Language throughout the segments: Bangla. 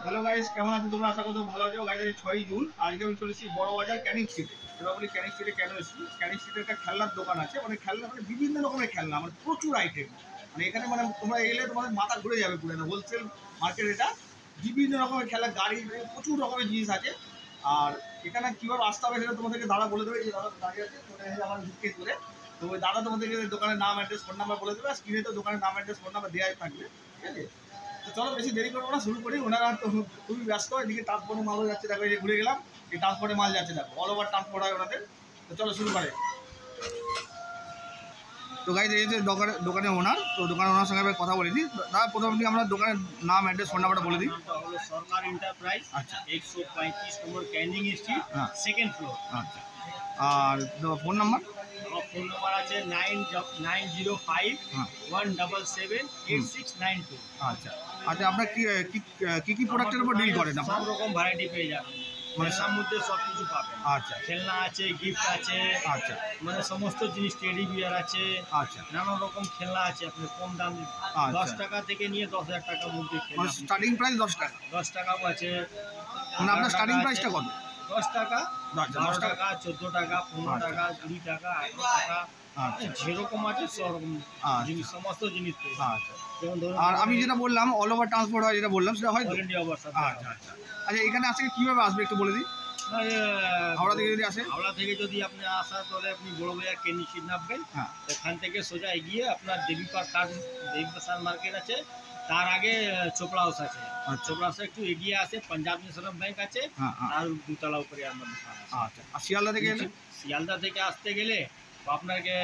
হ্যালো গাইস, কেমন আছো তোমরা? আশা করি ভালো আছো। গাইস, 6ই জুন আজকে আমি চলেছি বড় বাজার ক্যানিং স্ট্রিটে। এবার বলি ক্যানিং স্ট্রিটে কেন এসেছি? ক্যানিং স্ট্রিটে একটা খেলনার দোকান আছে, মানে খেলনা মানে বিভিন্ন রকমের খেলনা, মানে প্রচুর আইটেম। মানে এখানে মানে তোমরা এলে তোমাদের মাথা ঘুরে যাবে পুরো। হোলসেল মার্কেট এটা, বিভিন্ন রকমের খেলা, গাড়ি, প্রচুর রকমের জিনিস আছে। আর এখানে কীভাবে আসতে হবে সেটা তোমাদেরকে দাদা বলে দেবে। যে দাদা দাঁড়িয়ে আছে, তোমরা আমার জিজ্ঞেস করে তো ওই দাদা তোমাদেরকে দোকানের নাম, অ্যাড্রেস, ফোন নাম্বার বলে দেবে। আর স্ক্রিনে তো দোকানের নাম, অ্যাড্রেস, ফোন নাম্বার দেওয়াই থাকবে, ঠিক আছে? তো চলো বেশি দেরি করবো না, শুরু করি। ওনারা তো খুবই ব্যস্ত। এদিকে ট্রান্সপোর্টে মালও যাচ্ছে, দেখো এই যে ঘুরে গেলাম, এই ট্রান্সপোর্টে মাল যাচ্ছে, দেখো অল ওভার ট্রান্সপোর্ট হয় ওনাদের। তো চলো শুরু করে। তো গাইজ এই যে দোকানের ওনার, তো দোকানের ওনার সঙ্গে কথা বলে দিই। দাদা প্রথমে আমরা দোকানের নাম, অ্যাড্রেস, ফোন নাম্বারটা বলে দিই। হলো সরকার এন্টারপ্রাইজ, আচ্ছা, 135 নম্বর ক্যানিং স্ট্রিট, হ্যাঁ, সেকেন্ড ফ্লোর। আচ্ছা, আর ফোন নাম্বার? আমার ফোন নাম্বার আছে 905-177-8692। আচ্ছা আচ্ছা, আপনার কি প্রোডাক্টের উপর ডিল করেন? সব রকম ভ্যারাইটি পেয়ে যাবেন, মানে তার মধ্যে সব কিছু পাবেন। আচ্ছা, খেলনা আছে, গিফট আছে, আচ্ছা, মানে সমস্ত জিনিস, টেডি বিয়ার আছে, আচ্ছা, নানা রকম খেলনা আছে। আপনি কম দামে 10 টাকা থেকে নিয়ে 10,000 টাকার মধ্যে মানে স্টার্টিং প্রাইস 10 টাকা? 10 টাকাও আছে। মানে আপনার স্টার্টিং প্রাইসটা কত? 10 টাকা, 10 টাকা, 14 টাকা, 15 টাকা, 20 টাকা, 18 টাকা, যেরকম আছে সেরকম জিনিস, সমস্ত জিনিস। আচ্ছা, যেমন ধরুন, আর আমি যেটা বললাম অল ওভার ট্রান্সপোর্ট হয়, যেটা বললাম সেটা হয় তো? অল ইন্ডিয়া অবস্থা। আচ্ছা আচ্ছা আচ্ছা, এখানে আসলে কীভাবে আসবে একটু বলে দিই। হাওড়া থেকে যদি আসে? হাওড়া থেকে যদি আপনি আসা, তাহলে আপনি বড় বাজার ক্যানিং স্ট্রিট নামবেন। হ্যাঁ, ওখান থেকে সোজা এগিয়ে আপনার দেবীপাড় মার্কেট আছে, তার আগে চোপড়া হাউস আছে। চোপড়া হাউসে একটু এগিয়ে আসে পাঞ্জাব ন্যাশনাল ব্যাংক আছে, আর দুতলা উপরে আমার দোকান আছে। আচ্ছা, আর শিয়ালদা থেকে এলে? শিয়ালদা থেকে আসতে গেলে আপনাকে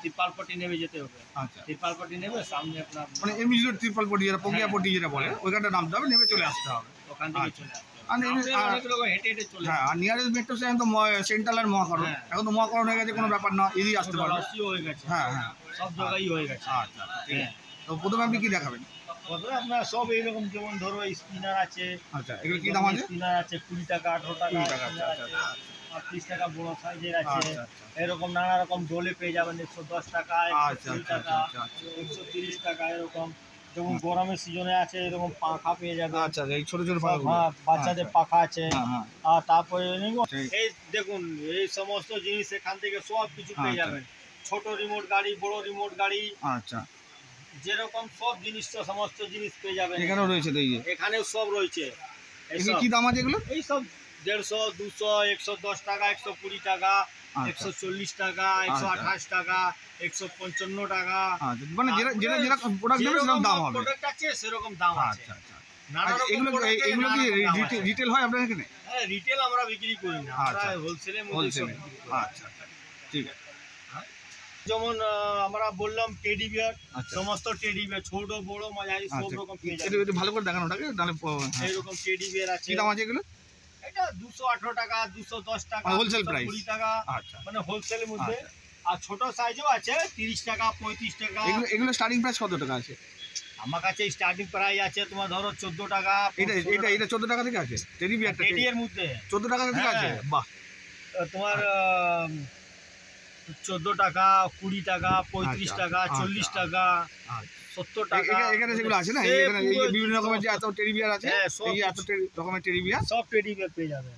তিরপালপট্টি নেমে যেতে হবে। আচ্ছা, তিরপালপট্টি নেমে সামনে আপনার মানে এমনি তিরপালপট্টি, যেটা পগিয়াপট্টি যেটা বলে, ওইখানটা নামতে হবে, নেমে চলে আসতে হবে। ওখান থেকে চলে আসতে হবে। হেঁটে হেঁটে চলে। হ্যাঁ, আর নিয়ারেস্ট মেট্রো স্টেশন তো সেন্ট্রাল আর মহাকরণ। এখন তো মহাকরণ হয়ে গেছে, কোনো ব্যাপার না, ইজি আসতে পারবে। হয়ে গেছে, হ্যাঁ হ্যাঁ, সব জায়গায় হয়ে গেছে। আচ্ছা, ঠিক আছে। তো প্রথমে আপনি কি দেখাবেন? প্রথমে আপনার সব এইরকম, যেমন ধরো স্পিনার আছে। আচ্ছা, এগুলো কি দাম আছে? স্পিনার আছে 20 টাকা, 18 টাকা, 30 টাকা বড় সাইজের আছে। এরকম নানা রকম ডোলে পেয়ে যাবেন, 110 টাকা, 120 টাকা, 130 টাকা, এরকম। যেমন গরমের সিজনে আছে এরকম পাখা পেয়ে যাবে। আচ্ছা, এই ছোট ছোট পাখা, বাচ্চাদের পাখা আছে। আর তারপরে এই দেখুন, এই সমস্ত জিনিস এখান থেকে সব কিছু পেয়ে যাবেন। ছোট রিমোট গাড়ি, বড় রিমোট গাড়ি, আচ্ছা, যেরকম সব জিনিস, তো সমস্ত জিনিস পেয়ে যাবেন। এখানেও রয়েছে, এখানেও সব রয়েছে। কি দাম আছে এগুলো? এই সব 150, 200, 110 টাকা, 120 টাকা, 140 টাকা, 128 টাকা, 155 টাকা। মানে যেটা প্রোডাক্ট নেবে সেরকম দাম হবে। প্রোডাক্ট আছে সেরকম দাম আছে। আচ্ছা আচ্ছা, এগুলো কি রিটেল হয় আপনার এখানে? হ্যাঁ, রিটেল আমরা বিক্রি করি না, আমরা হোলসেলে। আচ্ছা, ঠিক আছে। যেমন আমরা বললাম টেডি বিয়ার, সমস্ত টেডি বিয়ার, ছোট বড় মাঝারি সব রকম পেয়ে যাবেন। একটু ভালো করে দেখান ওটাকে, তাহলে এইরকম টেডি বিয়ার আছে। কি দাম আছে এগুলো? এটা 218 টাকা, 210 টাকা, হোলসেল প্রাইস 20 টাকা, মানে হোলসেলের মধ্যে। আর ছোট সাইজও আছে 30 টাকা, 35 টাকা। এগুলো স্টার্টিং প্রাইস কত টাকা আছে? আমার কাছে স্টার্টিং প্রাইস আছে তোমার ধরো 14 টাকা। এটা 14 টাকা থেকে আছে? টেডি বিয়ারটা টেডি এর মধ্যে 14 টাকা থেকে আছে? বাহ। তোমার 14 টাকা, 20 টাকা, 35 টাকা, 40 টাকা, 70 টাকা। এখানে যেগুলো আছে না, এখানে বিভিন্ন রকমের যে এত টেডি বিয়ার আছে, এই এত রকমের টেডি বিয়ার, সব টেডি বিয়ার পেয়ে যাবে।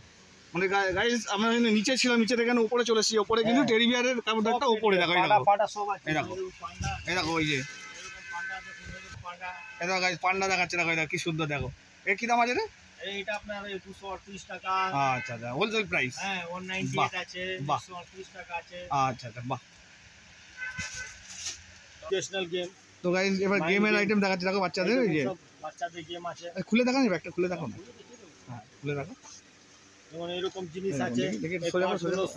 মানে গাইস, আমরা নিচে ছিলাম, নিচে থেকে উপরে চলে এসেছি। উপরে কিন্তু টেডি বিয়ারের কাউন্টারটা উপরে, দেখো এই দেখো পাটা সব আছে। এই দেখো ওই যে এই দেখো গাইস, পান্ডা দেখাচ্ছে, দেখো কি সুন্দর, দেখো। এর কি দাম আছে রে? এইটা আপনার 238 টাকা। আচ্ছা আচ্ছা, হোলসেল প্রাইস। হ্যাঁ, 198 আছে, 238 টাকা আছে। আচ্ছা আচ্ছা, বাহ। National game. তো গাইস, এবার গেমের আইটেম দেখাচ্ছি, দেখো বাচ্চাদের। এই যে বাচ্চাদের গেম আছে, খুলে দেখান, একটা খুলে দেখো না। হ্যাঁ, খুলে দেখো। যেমন এরকম জিনিস আছে,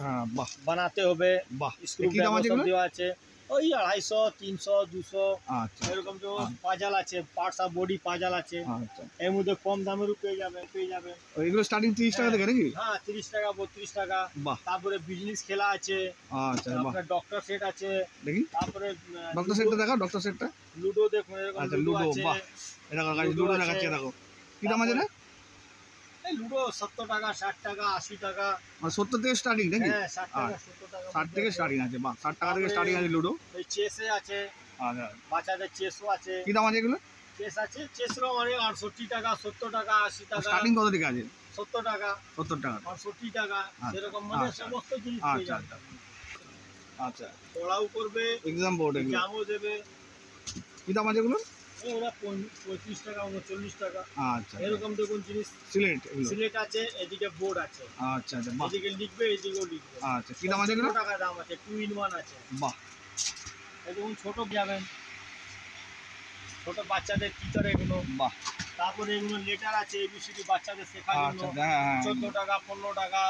হ্যাঁ, বাহ, বানাতে হবে। বাহ, কি দাম আছে এগুলো? দেওয়া আছে ওই 250, 300, 200। আচ্ছা, এরকম যে পাজাল আছে, পার্টস আর বডি পাজাল আছে। আচ্ছা, এর মধ্যে কম দামেরও পেয়ে যাবে। এগুলো স্টার্টিং 30 টাকা থেকে নাকি? হ্যাঁ, 30 টাকা, 32 টাকা। বাহ। তারপরে বিজনেস খেলা আছে। আচ্ছা, বাহ। আপনার ডক্টর সেট আছে, দেখি। তারপরে ডক্টর সেটটা দেখাও, ডক্টর সেটটা। লুডো দেখুন, এরকম। আচ্ছা, লুডো, বাহ। এটা গাইস, লুডো দেখাচ্ছে, দেখো কি দাম আছে না? এই লুডো 70 টাকা, 60 টাকা, 80 টাকা। মানে 70 থেকে স্টার্টিং নাকি? হ্যাঁ, 60 টাকা, 70 টাকা, 60 থেকে স্টার্টিং আছে, বাহ। 60 টাকা থেকে স্টার্টিং আছে লুডো। এই চেসে আছে, আচ্ছা, বাচ্চাদের চেসও আছে। কি দাম আছে এগুলো? চেস আছে, চেসরও মানে 68 টাকা, 70 টাকা, 80 টাকা। স্টার্টিং কত থেকে আছে? 70 টাকা, 70 টাকা, 68 টাকা, আচ্ছা, সেরকম মানে আচ্ছা, সমস্ত জিনিস পেয়ে আচ্ছা, যাবেন। আচ্ছা, পড়াও করবে, এক্সাম বোর্ড এগুলো জামও দেবে। কি দাম আছে এগুলো? ওরা 35 টাকা, 39 টাকা, আচ্ছা, এরকম দেখুন জিনিস। সিলেট এগুলো? সিলেট আছে, এদিকে বোর্ড আছে, আচ্ছা, আচ্ছা, বাহ, এদিকে লিখবে, এদিকেও লিখবে। আচ্ছা, কি দাম আছে এগুলো? 70 টাকা দাম আছে, 2 in 1 আছে। বাহ, এই দেখুন ছোট যাবেন, ছোট বাচ্চাদের টিচার এগুলো। বাহ, তারপরে এগুলো লেটার আছে, এবিসিডি বাচ্চাদের শেখার জন্য, আচ্ছা, হ্যাঁ, হ্যাঁ, 14 টাকা, 15 টাকা।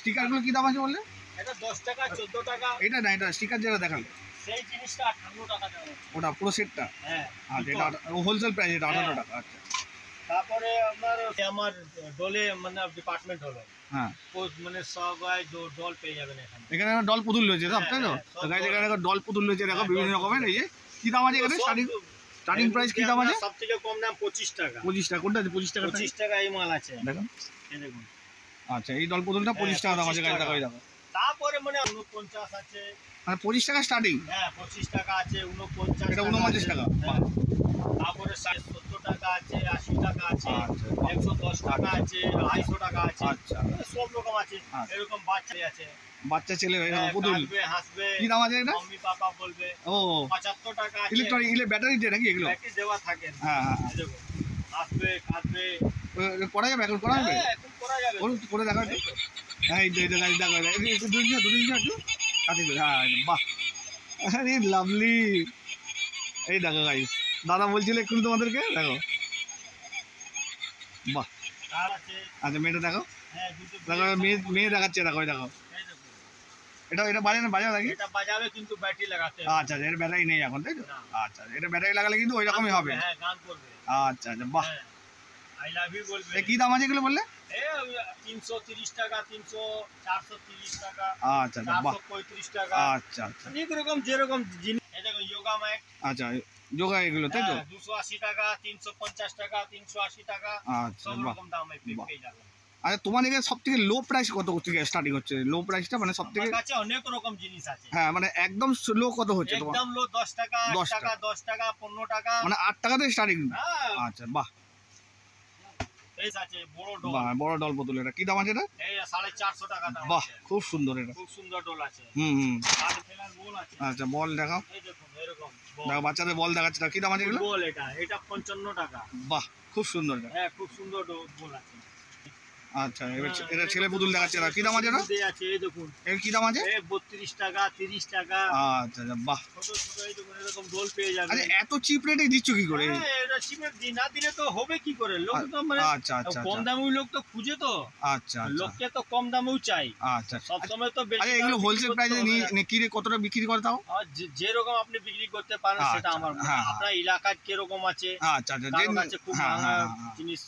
স্টিকারগুলো কি দাম আছে বললে? এটা 10 টাকা, 14 টাকা। এটা না, এটা স্টিকার যেটা দেখালে সেই জিনিসটা 58 টাকা দেওয়া হচ্ছে। ওটা পুরো সেটটা? হ্যাঁ, আচ্ছা, এটা হোলসেল প্রাইস, এটা 18 হ্যাঁ। টাকা। আচ্ছা, তারপরে আমার ডলে মানে ডিপার্টমেন্ট হলো, হ্যাঁ, মানে সবাই ডল পেয়ে যাবেন এখানে। এখানে ডল পুতুল রয়েছে সব, তাই তো? হ্যাঁ, সব গাইজ এখানে ডল পুতুল রয়েছে, দেখো হ্যাঁ, বিভিন্ন ডল রকমের। এই যে কি দাম আছে এখানে? স্টার্টিং প্রাইস কি দাম আছে? সব থেকে কম দাম 25 টাকা। 25 টাকা, কোনটা আছে 25 টাকা? 25 টাকা এই মাল আছে, দেখুন, এই দেখুন। আচ্ছা, এই ডল পুতুলটা 25 টাকা দাম আছে, 25 গাইজ টাকা। দেখো, এই দেখো, তারপরে মানে 49 আছে, মানে 25 টাকা স্টার্টিং। হ্যাঁ 25 টাকা আছে, 49 এটা 49 টাকা। হ্যাঁ। তারপরে 70 টাকা আছে, 80 টাকা আছে, আচ্ছা, 110 টাকা আছে, 250 টাকা আছে, আচ্ছা, সব রকম আছে। আচ্ছা। এরকম বাচ্চা আছে, বাচ্চা ছেলে হয়ে হ্যাঁ, পুতুল, কাঁদবে, হাসবে, কি দাম আছে এটা? মাম্মি পাপা বলবে। ও 75 টাকা আছে, ইলেকট্রনিক, ব্যাটারি দিয়ে নাকি এগুলো? ব্যাটারি দেওয়া থাকে। হ্যাঁ, হ্যাঁ, এই দেখো, হাসবে, কাঁদবে। করা যাবে এখন? করা যাবে? হ্যাঁ, এখন করা যাবে। করে দেখা একটু। হ্যাঁ, এই দেখো, একটু দুদিন একটু কাটি করে, হ্যাঁ, বাহ, আরে লাভলি। এই দেখো গাইস, দাদা বলছিল এক্ষুনি তোমাদেরকে, দেখো, বাহ, আর আছে, আচ্ছা, মেয়েটা দেখো, হ্যাঁ দুটো দেখো, মেয়ে দেখাচ্ছে, দেখো, এই দেখো, এই দেখো। এটা বাজাও নাকি? এটা বাজাবে কিন্তু ব্যাটারি লাগাতে হবে। আচ্ছা, এর ব্যাটারি নেই এখন, তাই তো? না। আচ্ছা, এটা ব্যাটারি লাগালে কিন্তু ওই রকমই হবে। হ্যাঁ, গান করবে। আচ্ছা, আচ্ছা, বাহ, আই লাভ ইউ বলবে। কি দাম আছে এগুলো বললে? 330 টাকা, 430 টাকা, আচ্ছা, বাহ, 435 টাকা। আচ্ছা, আচ্ছা, অনেক রকম যেরকম জিনিস। এই দেখো যোগা ম্যাট, আচ্ছা, যোগা এগুলো, তাই তো? 280 টাকা, 350 টাকা, 380 টাকা, আচ্ছা, সব বাহ, রকম দামে বাহ। পেয়ে যাবেন। আচ্ছা, তোমার এখানে সব থেকে লো প্রাইস কত থেকে স্টার্টিং হচ্ছে? লো প্রাইসটা মানে সব থেকে, আমার কাছে অনেক রকম জিনিস আছে। হ্যাঁ, মানে একদম লো কত হচ্ছে তোমার? একদম লো 10 টাকা, 10 8 টাকা, 10 টাকা, 15 টাকা। মানে 8 টাকা থেকে স্টার্টিং? হ্যাঁ, আচ্ছা, বাহ, এই আছে বড় ডল। বাহ, বড় ডল পুতুল, এটা কি দাম আছে এটা? এই 450 টাকা দাম বাহ, আছে। খুব সুন্দর এটা। খুব সুন্দর ডল আছে। হুম, আর খেলার বল আছে। আচ্ছা, বল দেখাও, এই দেখুন এরকম দেখো, বাচ্চাদের বল দেখাচ্ছে, কি দাম আছে এগুলো? বল, এটা 55 টাকা। বাহ, খুব সুন্দর এটা। হ্যাঁ, খুব সুন্দর বল আছে। আচ্ছা, এটা ছেলে পুতুল দেখাচ্ছে, কি দাম আছে এটা? আছে, এই দেখুন এর কি দাম আছে? 32 টাকা, 30 টাকা। আচ্ছা, বাহ, ছোট ছোট এই দেখুন এরকম ডোল পেয়ে যাবেন। আচ্ছা, এত চিপ রেটে দিচ্ছ কি করে? হ্যাঁ, এটা চিপের দিন না দিলে তো হবে কি করে? লোক তো মানে আচ্ছা, আচ্ছা, কম দামি লোক তো খুঁজে, তো আচ্ছা, লোককে তো কম দামেও চাই। আচ্ছা, সব সময় তো বেশি আচ্ছা, এগুলো দামে হোলসেল বিক্রি প্রাইসে করতে হবে না। নিয়ে কি কতটা বিক্রি করে তাও? আর যেরকম আপনি বিক্রি করতে পারেন সেটা আচ্ছা, আমার হ্যাঁ, আপনার এলাকার কিরকম আছে। আচ্ছা, আচ্ছা, কারোর কাছে খুব হ্যাঁ, ভাঙা হ্যাঁ, জিনিস,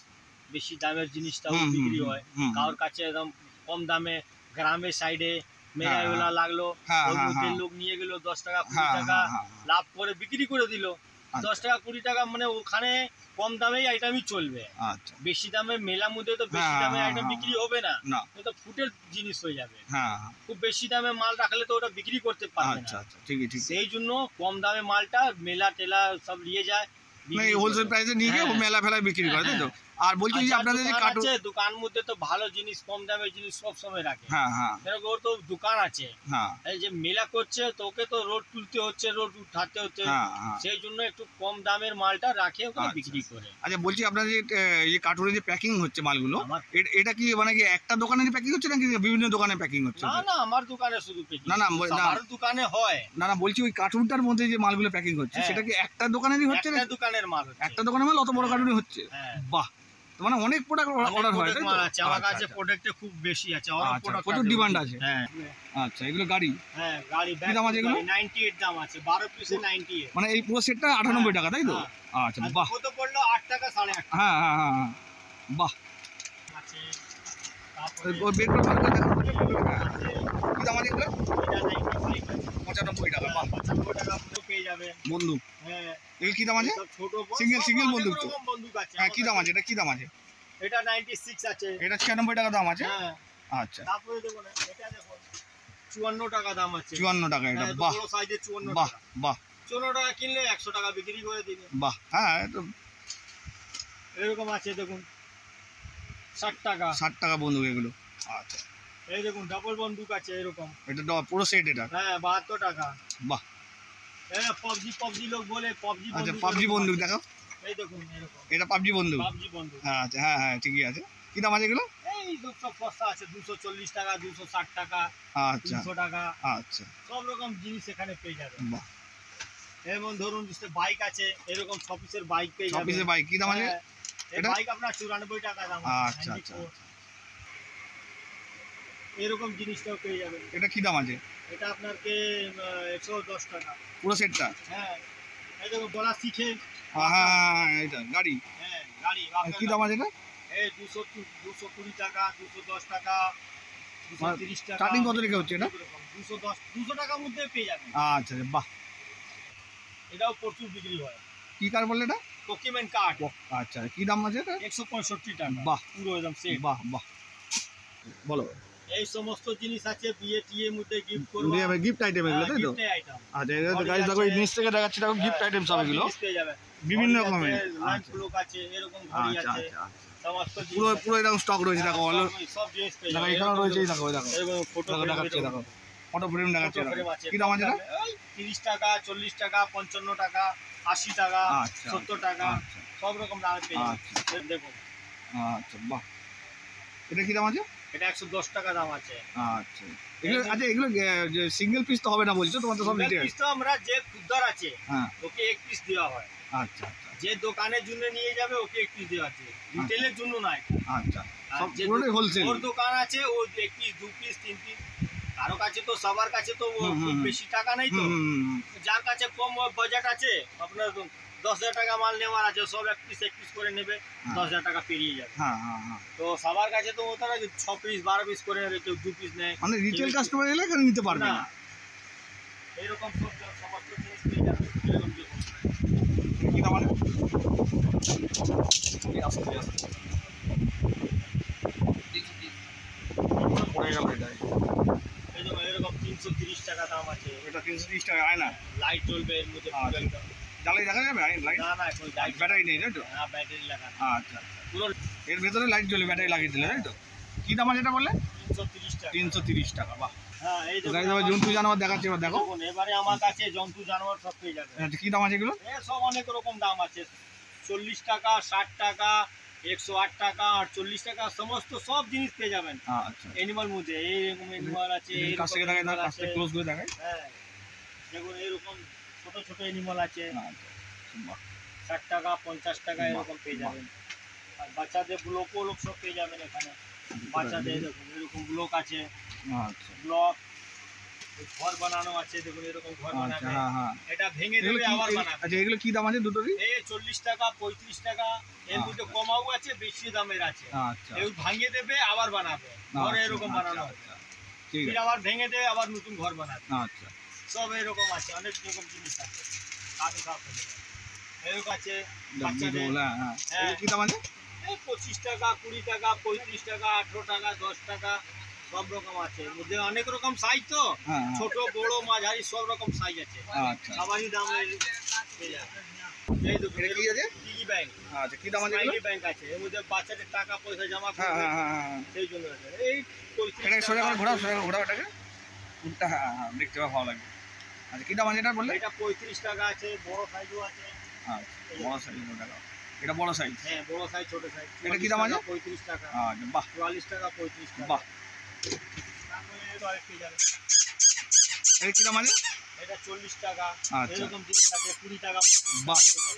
বেশি দামের জিনিসটাও হুম, বিক্রি হুম, হয়। হুম, কারোর কাছে একদম কম দামে গ্রামের সাইডে মেলাগুলা লাগলো, হ্যাঁ, ওর হ্যাঁ, মধ্যে হ্যাঁ, লোক নিয়ে গেল 10 টাকা 20 হ্যাঁ, টাকা হ্যাঁ, লাভ করে বিক্রি করে দিল। আচ্ছা। 10 টাকা 20 টাকা মানে ওখানে কম দামেই আইটেমই চলবে। আচ্ছা, বেশি দামে মেলার মধ্যে তো বেশি হ্যাঁ, দামে হ্যাঁ, আইটেম হ্যাঁ, বিক্রি হবে না, না, তো ফুটের জিনিস হয়ে যাবে। হ্যাঁ, খুব বেশি দামে মাল রাখলে তো ওটা বিক্রি করতে পারবে আচ্ছা, না। আচ্ছা, ঠিকই, ঠিক, সেই জন্য কম দামে মালটা মেলা টেলা সব নিয়ে যায়, মানে হোলসেল প্রাইসে নিয়ে গিয়ে হ্যাঁ। মেলা ফেলায় বিক্রি করে, তাই তো? আর বলছি যে আপনাদের যে কার্টুন, দোকান মধ্যে তো ভালো জিনিস কম দামের জিনিস সব সময় রাখে। হ্যাঁ, হ্যাঁ, এরকম ওর তো দোকান আছে, হ্যাঁ, এই যে মেলা করছে তো ওকে তো রোড তুলতে হচ্ছে, রোড উঠাতে হচ্ছে, হ্যাঁ, হ্যাঁ, সেই জন্য একটু কম দামের মালটা রাখে ওখানে আচ্ছা। বিক্রি করে। আচ্ছা, বলছি আপনার যে এই কার্টুনের যে প্যাকিং হচ্ছে মালগুলো, আমার- এটা কি মানে কি একটা দোকানের প্যাকিং হচ্ছে নাকি বিভিন্ন দোকানে প্যাকিং হচ্ছে? না না, আমার দোকানে শুধু packing। না, না, না। আমার দোকানে হয়। না, না, বলছি ওই কার্টুনটার মধ্যে যে মালগুলো প্যাকিং হচ্ছে হ্যাঁ। সেটা কি একটা দোকানেরই হচ্ছে একটা নাকি দোকানের মাল হচ্ছে। একটা দোকানের মাল অত বড় কার্টুনই হচ্ছে? হ্যাঁ। বাহ, মানে অনেক প্রোডাক্ট অর্ডার হয়, তাই তো? মাল আছে আমার আচ্ছা, কাছে, আচ্ছা, প্রোডাক্টে খুব বেশি আছে, আচ্ছা, প্রচুর ডিমান্ড আছে। হ্যাঁ আচ্ছা, এগুলো গাড়ি, হ্যাঁ, গাড়ি কি দাম আছে এগুলো? 98 দাম আছে, 12 পিসে 98। মানে এই পুরো সেটটা 98 টাকা, তাই তো? হ্যাঁ। আচ্ছা, আর বাহ, কত পড়লো? 8 টাকা 8.5 হ্যাঁ, হ্যাঁ, হ্যাঁ, হ্যাঁ, বাহ, আছে। তারপরে ওই বের করে ভালো করে দেখো, আছে, কি দাম আছে এগুলো? এটা 95 আছে। 95 টাকা, বাহ, 95 টাকা পুরো পেয়ে যাবে। বন্দুক, হ্যাঁ, এগুলো কি দাম আছে? সব ছোট বড় সিঙ্গেল সব বন্দুক অনেক তো? রকম বন্দুক আছে। হ্যাঁ, কি দাম আছে এটা? কি দাম আছে? এটা 96 আছে। এটা 96 টাকা দাম আছে? হ্যাঁ, আচ্ছা, তারপরে দেখো না, এটা দেখো 54 টাকা দাম আছে। 54 টাকা এটা, হ্যাঁ, বাহ, বড় সাইজের 54 বাহ, টাকা। বাহ, 14 টাকা কিনলে 100 টাকা বিক্রি করে দিবে। বাহ, হ্যাঁ তো এরকম আছে দেখুন 60 টাকা। 60 টাকা বন্দুক এগুলো। আচ্ছা, এই দেখুন ডাবল বন্দুক আছে এরকম। এটা পুরো সেট এটা? হ্যাঁ 72 টাকা। বাহ, হ্যাঁ পাবজি লোক বলে পাবজি বন্দুক। আচ্ছা পাবজি বন্দুক দেখো, এই দেখুন এরকম। এটা পাবজি বন্দুক? পাবজি বন্দুক। আচ্ছা, হ্যাঁ হ্যাঁ ঠিকই আছে। কি দাম আছে এগুলো? এই সব সস্তা আছে 240 টাকা, 260 টাকা, আচ্ছা 300 টাকা। আচ্ছা, সব রকম জিনিস এখানে পেয়ে যাবেন। বাহ। যেমন ধরুন বাইক আছে এরকম 6 পিসের বাইক পেয়ে 6 যাবেন। পিসের বাইক কি দাম আছে? এই এটা বাইক আপনার 94 টাকা দাম আছে। আচ্ছা আচ্ছা, এরকম জিনিসটাও পেয়ে যাবেন। এটা কি দাম আছে? এটা আপনাকে 110 টাকা পুরো সেটটা? হ্যাঁ। এই দেখো গলা শিখে। হ্যাঁ হ্যাঁ, এটা গাড়ি? হ্যাঁ গাড়ি। কি দাম আছে এটা? এই 220 টাকা, 210 টাকা, 230 টাকা। স্টার্টিং কত রেখে হচ্ছে এটা? 200 টাকার মধ্যে পেয়ে যাবেন। আচ্ছা বাহ, এটাও প্রচুর বিক্রি হয়। কি কার বললে এটা? Pokemon card. আচ্ছা, কি দাম আছে এটা? 165 টাকা। বাহ, পুরো একদম সেট। বাহ বাহ, বলো। এই সমস্ত জিনিস আছে বিয়ে টিয়ে মধ্যে গিফট করব। গিফট আইটেম এগুলো তাই তো? Gift item. আচ্ছা, এটা তো গাইস দেখো এই নিচ থেকে দেখাচ্ছি, দেখো গিফট আইটেম সব এগুলো পেয়ে যাবেন বিভিন্ন রকমের। লাইট ব্লক আছে এরকম ঘড়ি আচ্ছা আছে। আচ্ছা, সমস্ত পুরো পুরো এরকম স্টক রয়েছে দেখো। সব জিনিস পেয়ে দেখো যাবেন। এখানে রয়েছে, দেখো দেখো এরকম ফটো দেখাচ্ছে, দেখো ফটো ফ্রেম দেখাচ্ছে। কি দাম আছে এটা? 30 টাকা, 40 টাকা, 55 টাকা, 80 টাকা, আচ্ছা 70 টাকা, আচ্ছা সব রকম দামে পেয়ে যাবেন। আচ্ছা দেখুন আচ্ছা, বাহ। এটা কি দাম আছে? এটা 110 টাকা দাম আছে। আচ্ছা, এগুলো আচ্ছা এগুলো সিঙ্গেল পিস তো হবে না বলছো, তোমার তো সব রিটেল? পিস তো আমরা যে খুদদার আছে হ্যাঁ, ওকে এক পিস দেওয়া হয়। আচ্ছা আচ্ছা যে দোকানের জন্য নিয়ে যাবে ওকে এক পিস দেওয়া আছে, রিটেলের জন্য না। আচ্ছা, আর সব যে পুরোটাই হোলসেল? ওর দোকান আছে ও এক পিস, 2 পিস, 3 পিস। কারো কাছে তো সবার কাছে তো খুব বেশি টাকা নেই তো। যার কাছে কম বাজেট আছে, আপনার 10,000 টাকা মাল নেওয়ার আছে, সব এক পিস করে নেবে, 10,000 টাকা পেরিয়ে যাবে। হ্যাঁ হ্যাঁ হ্যাঁ, তো সবার কাছে তো ওরা 6 পিস 12 পিস করে নেবে, কেউ 2 পিস নেয়। মানে রিটেল কাস্টমার এলে এখানে নিতে পারবে না না? এরকম সব সমস্ত জিনিস পেয়ে যাবে। এরকম দেখুন। কি দাম আছে? পড়ে গেল এটা। এই দেখুন এরকম 330 টাকা দাম আছে। এটা 330 টাকা আয় না? লাইট জ্বলবে এর মধ্যে। আচ্ছা, জ্বালাই দেখা যাবে লাইট? না না কোনো লাইট ব্যাটারি নেই তাই তো? না, ব্যাটারি লাগানো। আচ্ছা, পুরো এর ভেতরে লাইট জ্বলে ব্যাটারি লাগিয়ে দিলে তাই তো? কি দাম আছে এটা বললে? 330 টাকা। 330 টাকা, বাহ। হ্যাঁ এই গাইস এবার জন্তু জানোয়ার দেখাচ্ছে, এবার দেখো। দেখুন এবারে আমার কাছে জন্তু জানোয়ার সব পেয়ে যাবে। আচ্ছা, কি দাম আছে এগুলো? সব অনেক রকম দাম আছে। 40 টাকা, 60 টাকা, 108 টাকা, 48 টাকা, সমস্ত সব জিনিস পেয়ে যাবেন। আচ্ছা, অ্যানিমাল মধ্যে এইরকম অ্যানিমাল আছে। কাছ থেকে দেখায়, কাছ থেকে ক্লোজ করে দেখায়। হ্যাঁ দেখুন এরকম ছোট ছোট অ্যানিমাল আছে। আচ্ছা, বাহ। 60 টাকা, 50 টাকা এরকম পেয়ে যাবেন। আর বাচ্চাদের ব্লক সব পেয়ে যাবেন এখানে। বাচ্চাদের দেখুন এরকম ব্লক আছে। আচ্ছা ব্লক ঘর বানানো আছে, দেখুন এরকম ঘর আচ্ছা, বানাবে। হ্যাঁ হ্যাঁ, এটা ভেঙে এগুলো দেবে কি? আবার বানাবে। আচ্ছা, এগুলো কি দাম আছে দুটোরই? এই 40 টাকা, 35 টাকা, এর মধ্যে কমাও আছে, বেশি দামের আছে। আচ্ছা, এই ভাঙিয়ে দেবে আবার বানাবে, ঘর এরকম বানানো হবে। ঠিক ফির আছে, আবার ভেঙে দেবে আবার নতুন ঘর বানাবে। আচ্ছা সব এরকম আছে, অনেক রকম জিনিস আছে। এরকম আছে বাচ্চাদের। হ্যাঁ হ্যাঁ, এগুলো কি দাম আছে? এই 25 টাকা, 20 টাকা, 35 টাকা, 18 টাকা, 10 টাকা, সব রকম আছে। এর মধ্যে অনেক রকম সাইজ তো, হ্যাঁ, ছোট বড় মাঝারি সব রকম সাইজ আছে। আচ্ছা, সবারই দাম পেয়ে যাবে। এই দেখুন এটা কি আছে? Piggy bank. আচ্ছা, কি দাম আছে এগুলো? পিগি ব্যাংক আছে, এর মধ্যে বাচ্চাদের টাকা পয়সা জমা হ্যাঁ করবে, হ্যাঁ হ্যাঁ হ্যাঁ, সেই জন্য আছে। এই 35 এটা সোজা করে টাকা। ঘোরাও, সোজা করে ঘোরাও এটাকে উল্টা। হ্যাঁ হ্যাঁ, দেখতে ভালো লাগে। আচ্ছা, কি দাম আছে এটা বললে? এটা 35 টাকা আছে, বড় সাইজও আছে। আচ্ছা, বড় সাইজ টাকা, এটা বড় সাইজ। হ্যাঁ বড় সাইজ, ছোট সাইজ। এটা কি দাম আছে? 35 টাকা। আচ্ছা, বাহ 44 টাকা, 35 টাকা। বাহ। তারপরে এর আরেকটি যাবে। এটা কি দাম আছে? এটা 40 টাকা। আচ্ছা। এরকম জিনিস আছে 20 টাকা, 25 বাহ। টাকা।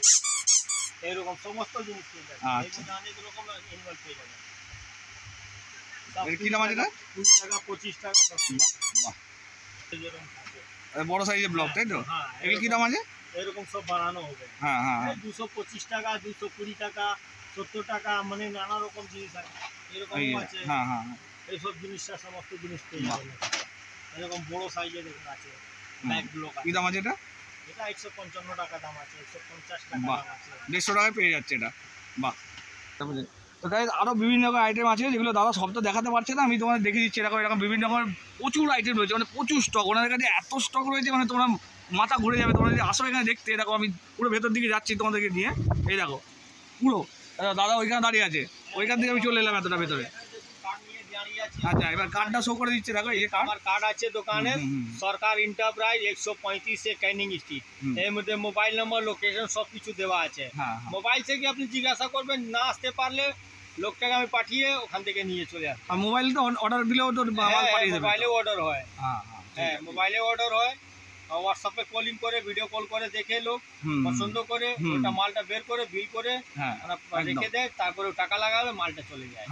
এরকম সমস্ত জিনিস পেয়ে যাবে। আচ্ছা। এর মধ্যে অনেক রকম অ্যানিমাল পেয়ে যাবে। এটা কি দাম আছে এটা? 20 টাকা, 25 টাকা, 30 টাকা। বাহ, এরকম থাকে। এটা বড় সাইজের ব্লক তাই তো? হ্যাঁ, এগুলো কি দাম আছে? এরকম সব বানানো হবে। হ্যাঁ হ্যাঁ হ্যাঁ, 225 টাকা, 220 টাকা, 70 টাকা, মানে নানা রকম জিনিস আছে। এরকম এই, আছে। হ্যাঁ হ্যাঁ হ্যাঁ, এইসব জিনিসটা সমস্ত জিনিস পেয়ে যাবেন। এরকম বড় সাইজের দেখুন আছে ব্যাগ ব্লক কি আছে। দাম আছে এটা? এটা 155 টাকা দাম আছে, 150 টাকা বাহ। দাম আছে। 150 টাকায় পেয়ে যাচ্ছে এটা, বাহ। তারপরে তো গাইস আরও বিভিন্ন রকম আইটেম আছে যেগুলো দাদা সব তো দেখাতে পারছে না, আমি তোমাদের দেখিয়ে দিচ্ছি। এরকম এরকম বিভিন্ন রকমের প্রচুর আইটেম রয়েছে, মানে প্রচুর স্টক ওনাদের কাছে, এত স্টক রয়েছে মানে তোমরা মাথা ঘুরে যাবে। তোমরা যদি আসো এখানে দেখতে, দেখো আমি পুরো ভেতর দিকে যাচ্ছি তোমাদেরকে নিয়ে, এই দেখো পুরো দাদা ওইখানে দাঁড়িয়ে আছে, ওইখান থেকে আমি চলে এলাম এতটা ভেতরে। আচ্ছা এবার কার্ডটা শো করে দিচ্ছে, দেখো এই কার্ড, আমার কার্ড আছে দোকানে, সরকার এন্টারপ্রাইজ 135 ক্যানিং স্ট্রিট। এর মধ্যে মোবাইল নম্বর, লোকেশন সব কিছু দেওয়া আছে। মোবাইল থেকে আপনি জিজ্ঞাসা করবেন, না আসতে পারলে লোকটাকে আমি পাঠিয়ে ওখান থেকে নিয়ে চলে আসবো। আর মোবাইল তো অর্ডার দিলেও তো মাল পাঠিয়ে দেবে? মোবাইলে অর্ডার হয়, হ্যাঁ মোবাইলে অর্ডার হয়। হোয়াটসঅ্যাপে কলিং করে, ভিডিও কল করে দেখে লোক পছন্দ করে ওটা মালটা বের করে বিল করে রেখে দেয়, তারপরে টাকা লাগাবে, মালটা চলে যায়।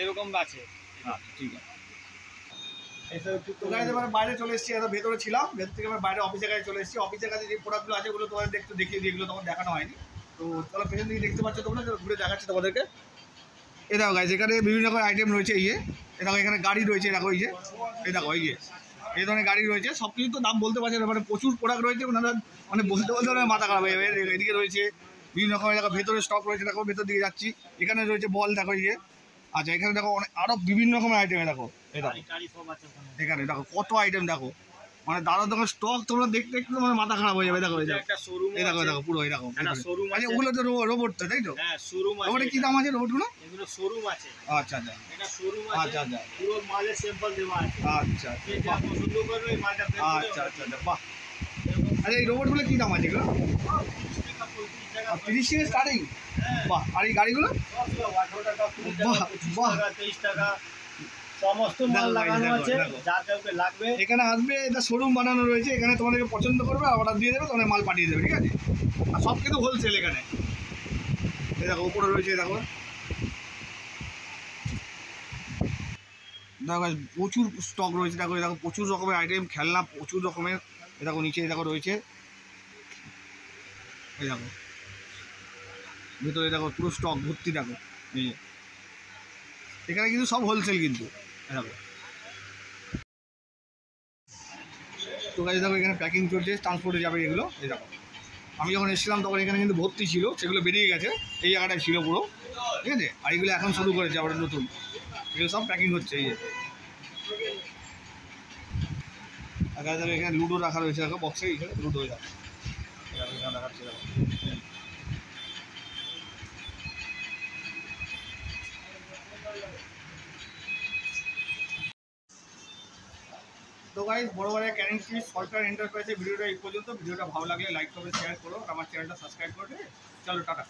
এরকম আছে। ঠিক আছে, বাইরে চলে এসেছি, এত ভেতরে ছিলাম, ভেতর থেকে বাইরে অফিসের কাছে চলে এসেছি। অফিসের কাছে যে প্রোডাক্টগুলো আছে ওগুলো তোমাদের একটু দেখিয়ে দিয়ে, এগুলো তোমার দেখানো হয়নি। তো চলো পেছন দিকে দেখতে পাচ্ছ তোমরা, ঘুরে দেখাচ্ছি তোমাদেরকে। এ দেখো গাইজ, এখানে বিভিন্ন রকম আইটেম রয়েছে। এ দেখো এখানে গাড়ি রয়েছে, দেখো এই দেখো এই ধরনের গাড়ি রয়েছে। সব কিছু তো দাম বলতে পারছে না, মানে প্রচুর প্রোডাক্ট রয়েছে, মানে বলতে বলতে মাথা খারাপ হয়ে যাবে। এদিকে রয়েছে বিভিন্ন রকমের, দেখো ভেতরে স্টক রয়েছে, দেখো ভেতর দিকে যাচ্ছি, এখানে রয়েছে বল, দেখো আচ্ছা এখানে দেখো অনেক আরো বিভিন্ন রকমের আইটেম, দেখো এই দেখো এখানে দেখো কত আইটেম, দেখো মানে দাদার দোকান স্টক তোমরা দেখতে একটু মানে মাথা খারাপ হয়ে যাবে। দেখো এই দেখো দেখো পুরো এই দেখো, আচ্ছা ওগুলো তো রোবট তো, তাই তো? রোবটের কি দাম আছে রোবটগুলো? এগুলো শোরুম আছে। আচ্ছা আচ্ছা, এটা শোরুম আছে। আচ্ছা আচ্ছা, পুরো মালের স্যাম্পল দেওয়া আছে। আচ্ছা যেটা পছন্দ করবে এই মালটা বের করে। আচ্ছা আচ্ছা আচ্ছা, বাহ। আচ্ছা এই রোবটগুলো কি দাম আছে এগুলো? 30 থেকে স্টার্টিং? বাহ। আর এই গাড়িগুলো? 18 টাকা, 20 টাকা, 25 টাকা, 23 টাকা, সমস্ত মাল লাগানো আছে, যা কাউকে লাগবে এখানে আসবে। এটা শোরুম বানানো রয়েছে, এখানে তোমাদেরকে পছন্দ করবে, অর্ডার দিয়ে দেবে, তোমাদের মাল পাঠিয়ে দেবে, ঠিক আছে? আর সব কিছু হোলসেল এখানে। এই দেখো উপরে রয়েছে, দেখো দেখো প্রচুর স্টক রয়েছে, দেখো দেখো প্রচুর রকমের আইটেম, খেলনা প্রচুর রকমের। এই দেখো নিচে দেখো রয়েছে, এই দেখো ভেতরে দেখো পুরো স্টক ভর্তি, দেখো এই এখানে কিন্তু সব হোলসেল কিন্তু। দেখো তো গাইজ দেখো এখানে প্যাকিং চলছে, ট্রান্সপোর্টে যাবে এগুলো। এই দেখো আমি যখন এসেছিলাম তখন এখানে কিন্তু ভর্তি ছিল, সেগুলো বেরিয়ে গেছে, এই জায়গাটায় ছিল পুরো, ঠিক আছে? আর এগুলো এখন শুরু করেছে আবার নতুন, এগুলো সব প্যাকিং হচ্ছে। এই দেখো এখানে লুডো রাখা রয়েছে, দেখো বক্সে এখানে লুডো হয়ে যাবে, এখানে দেখাচ্ছে দেখো। তো গাইজ বড়বাজার ক্যানিং স্ট্রিট সরকার এন্টারপ্রাইজের ভিডিওটা এই পর্যন্ত। ভিডিওটা ভালো লাগলে লাইক করবে, শেয়ার করো, আমার চ্যানেলটা সাবস্ক্রাইব করবে। চলো টাটা।